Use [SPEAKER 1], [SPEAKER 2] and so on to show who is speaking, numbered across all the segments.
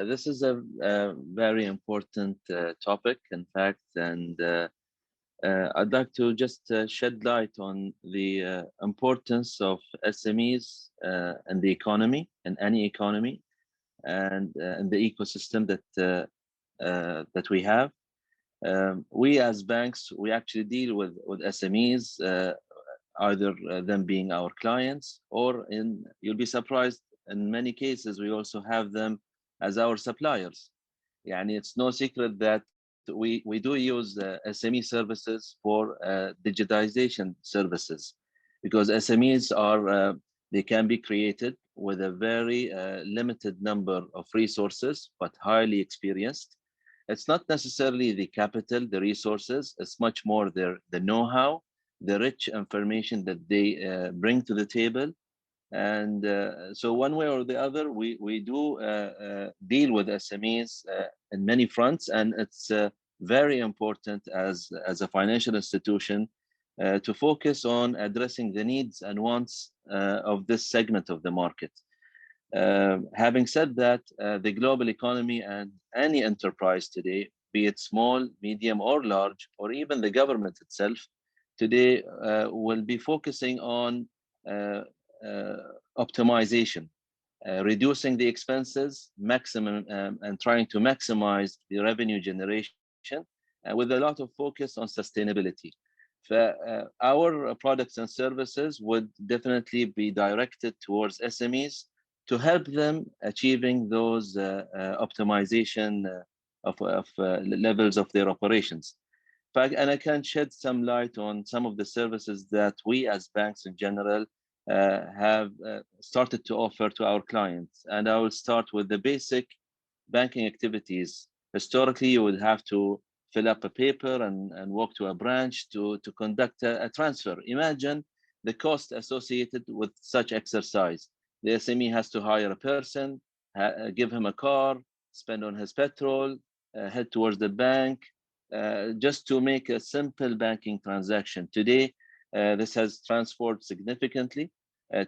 [SPEAKER 1] This is a very important topic, in fact, and I'd like to just shed light on the importance of SMEs in the economy, in any economy, and the ecosystem that we have. We as banks, we actually deal with SMEs, either them being our clients, or you'll be surprised, in many cases, we also have them as our suppliers. Yani it's no secret that we do use SME services for digitization services, because SMEs they can be created with a very limited number of resources, but highly experienced. It's not necessarily the capital, the resources, it's much more the know-how, the rich information that they bring to the table. And so one way or the other, we do deal with SMEs in many fronts, and it's very important as a financial institution to focus on addressing the needs and wants of this segment of the market. Having said that, the global economy and any enterprise today, be it small, medium, or large, or even the government itself, today will be focusing on optimization, reducing the expenses, maximum, and trying to maximize the revenue generation, with a lot of focus on sustainability. Our products and services would definitely be directed towards SMEs to help them achieving those optimization of levels of their operations. And I can shed some light on some of the services that we as banks in general have started to offer to our clients. And I will start with the basic banking activities. Historically, you would have to fill up a paper and walk to a branch to conduct a transfer. Imagine the cost associated with such exercise. The SME has to hire a person, give him a car, spend on his petrol, head towards the bank, just to make a simple banking transaction. Today, this has transformed significantly.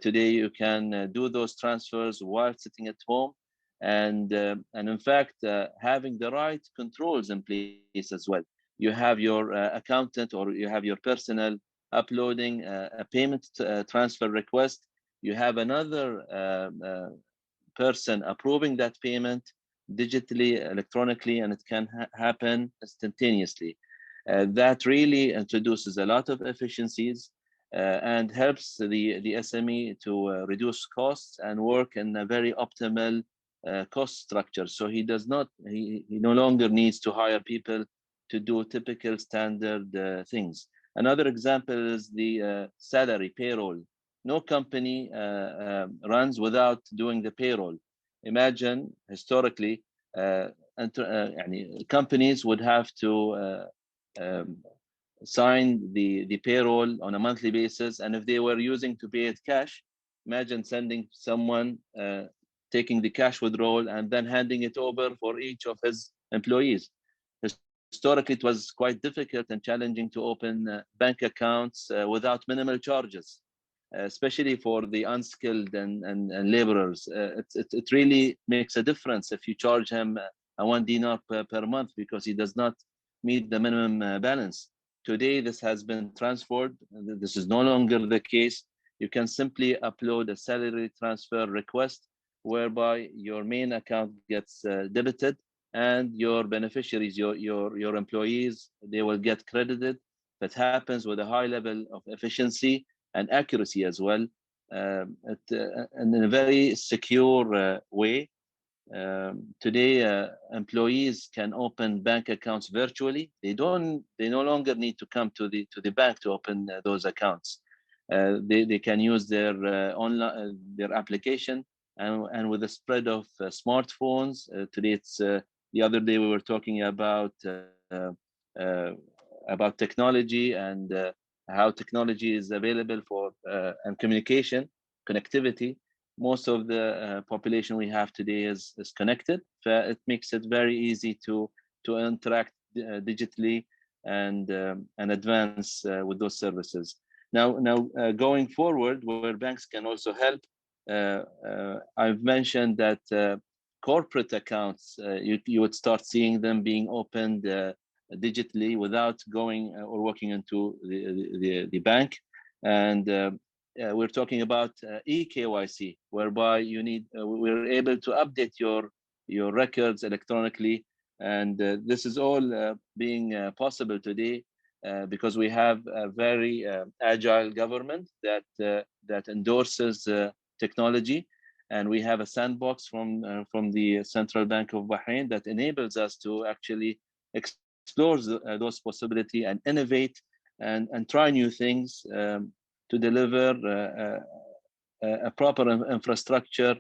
[SPEAKER 1] Today, you can do those transfers while sitting at home, and in fact, having the right controls in place as well. You have your accountant, or you have your personnel uploading a payment transfer request. You have another person approving that payment digitally, electronically, and it can happen instantaneously. That really introduces a lot of efficiencies and helps the SME to reduce costs and work in a very optimal cost structure. So he no longer needs to hire people to do typical standard things. Another example is the salary payroll. No company runs without doing the payroll. Imagine historically, companies would have to sign the payroll on a monthly basis, and if they were using to pay it cash, imagine sending someone taking the cash withdrawal and then handing it over for each of his employees. Historically, it was quite difficult and challenging to open bank accounts without minimal charges, especially for the unskilled and laborers. It really makes a difference if you charge him a 1 dinar per month because he does not meet the minimum balance. Today, this has been transferred. This is no longer the case. You can simply upload a salary transfer request whereby your main account gets debited, and your beneficiaries, your employees, they will get credited. That happens with a high level of efficiency and accuracy as well, in a very secure way. Today, employees can open bank accounts virtually. They no longer need to come to the bank to open those accounts. They can use their online their application, and with the spread of smartphones. Today, it's the other day we were talking about technology and how technology is available for and communication, connectivity. Most of the population we have today is connected. It makes it very easy to interact digitally and advance with those services. Now, going forward, where banks can also help, I've mentioned that corporate accounts, you would start seeing them being opened digitally without going or walking into the bank. And we're talking about eKYC, whereby you need we're able to update your records electronically, and this is all being possible today because we have a very agile government that endorses technology, and we have a sandbox from the Central Bank of Bahrain that enables us to actually explore those possibilities and innovate and try new things to deliver a proper infrastructure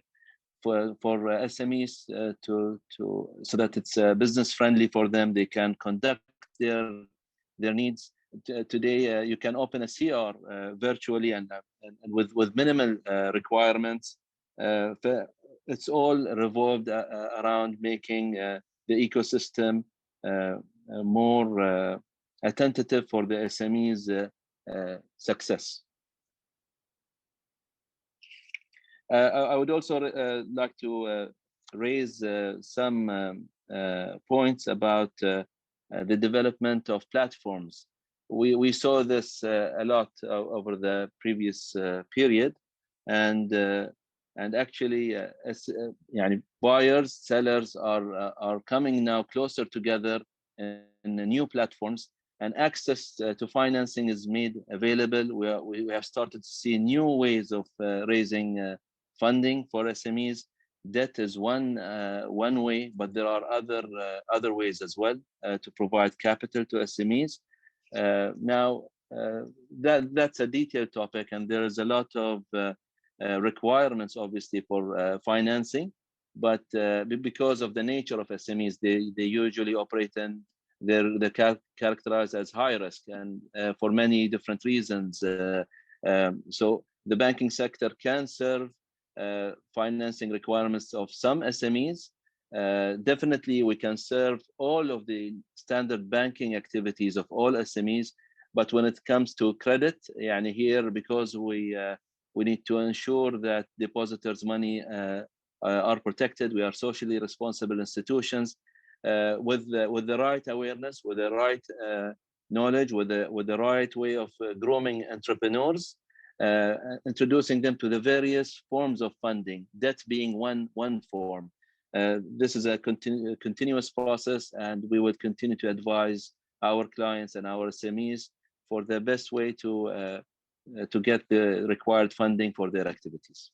[SPEAKER 1] for SMEs so that it's business friendly for them. They can conduct their needs. Today, you can open a CR virtually and with minimal requirements. It's all revolved around making the ecosystem more attentive for the SMEs success. I would also like to raise some points about the development of platforms. We saw this a lot over the previous period, and actually, buyers, sellers are coming now closer together in new platforms, and access to financing is made available. We have started to see new ways of raising funding for SMEs. Debt is one way, but there are other ways as well to provide capital to SMEs. Now, that's a detailed topic, and there is a lot of requirements, obviously, for financing. But because of the nature of SMEs, they usually operate in they're characterized as high risk, and for many different reasons. So the banking sector can serve financing requirements of some SMEs. Definitely, we can serve all of the standard banking activities of all SMEs. But when it comes to credit, here, because we need to ensure that depositors' money are protected, we are socially responsible institutions with the right awareness, with the right knowledge, with the right way of grooming entrepreneurs. Introducing them to the various forms of funding, debt being one form. This is a continuous process, and we would continue to advise our clients and our SMEs for the best way to get the required funding for their activities.